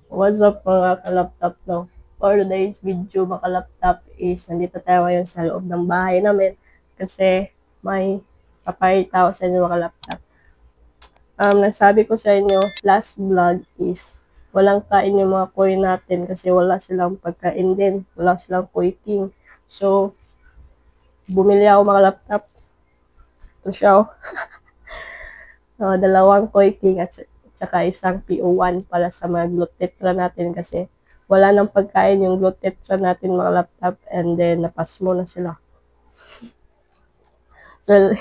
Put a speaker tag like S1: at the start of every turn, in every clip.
S1: What's up mga kalaptop, no? For today's video mga kalaptop is nandito tayo ngayon sa loob ng bahay namin kasi may papayita ako sa inyo mga kalaptop. Nasabi ko sa inyo, last vlog is walang kain yung mga koi natin kasi wala silang pagkain din. Wala silang koi king. So, bumili ako mga laptop. Ito siya, oh. Dalawang koi king at saka isang PO1 para sa mga glutetra natin kasi wala nang pagkain yung glutetra natin mga laptop and then napasmo na sila. So,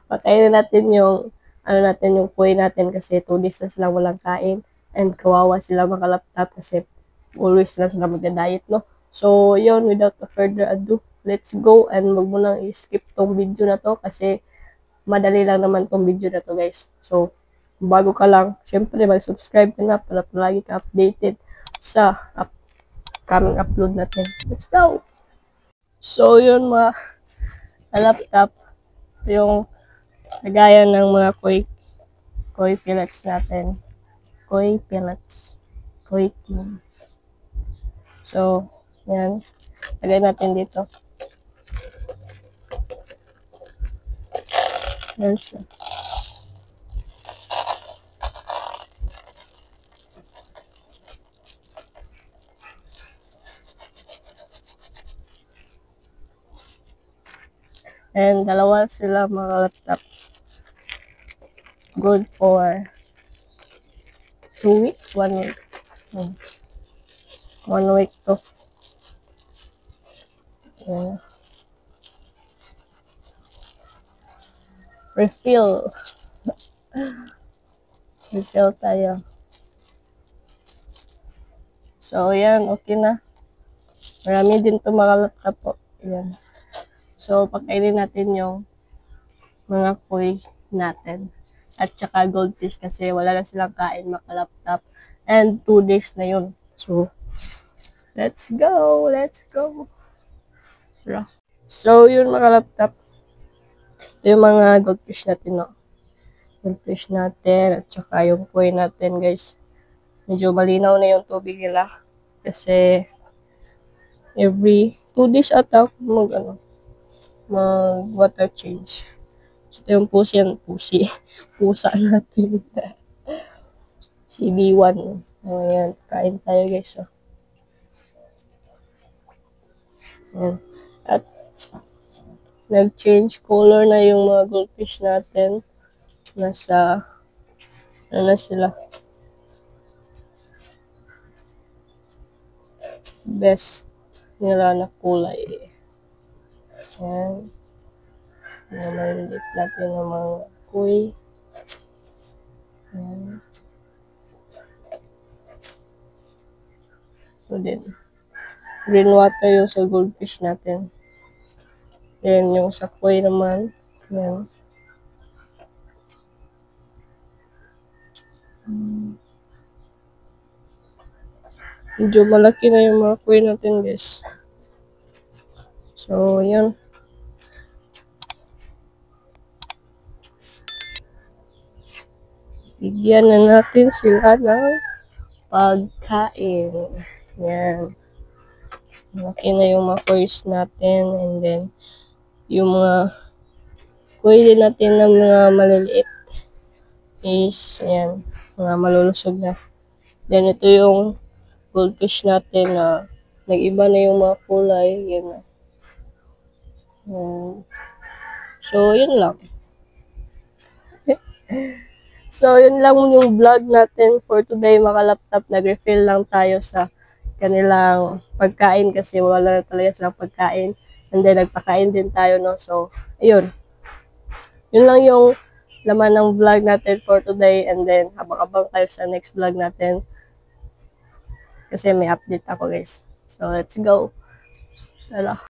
S1: patayin natin yung yung koi natin kasi 2 days na sila walang kain and kawawa sila mga laptop kasi always na sila magda-diet, no? So, yun, without further ado, let's go and wag mo nang i-skip tong video na to kasi madali lang naman tong video na to, guys. So, bago ka lang, syempre mag-subscribe ka na para palagi ka updated sa upcoming upload natin. Let's go! So, yun mga laptop, yung nagaya ng mga koi pellets natin. Koi pellets. Koi king. So, yan. Lagay natin dito. Yan siya. And dalawa sila mga laptop. Good for 2 weeks, 1 week. 1 week to. Yan. Refill. Refill tayo. So, yan. Okay na. Marami din to mga laptop po. Yan. So, pagkainin natin yung mga koi natin. At saka goldfish kasi wala na silang kain mga laptop. And 2 days na yun. So, let's go! Let's go! So, yun mga laptop. Ito yung mga goldfish natin, no? Goldfish natin at saka yung koi natin, guys. Medyo malinaw na yung tubig nila. Kasi, every 2 days ata mag-water change. So, ito yung pusa natin. Si B1. Ayan, kain tayo guys. So. Ayan. At, nag-change color na yung mga goldfish natin. Nasa, na sila? Best nila na kulay. Ayan. Maliliit natin ng mga koi. Ayan. Ito din. Green water yung sa goldfish natin. Then, yung sa koi naman. Ayan. Medyo malaki na yung mga koi natin, guys. So, ayan. Bigyan na natin sila ng pagkain. Yan. Malaki na yung mga kois natin. And then, yung mga koi din natin na mga maliliit is, ayan, mga malulusog na. Then, ito yung goldfish natin na nag-iba na yung mga kulay. Yan na. So, yun lang. So, yun lang yung vlog natin for today mga laptop. Nag-refill lang tayo sa kanilang pagkain kasi wala na talaga silang pagkain. And then, nagpakain din tayo, no? So, ayun. Yun lang yung laman ng vlog natin for today. And then, habang-abang tayo sa next vlog natin. Kasi may update ako, guys. So, let's go. Tara.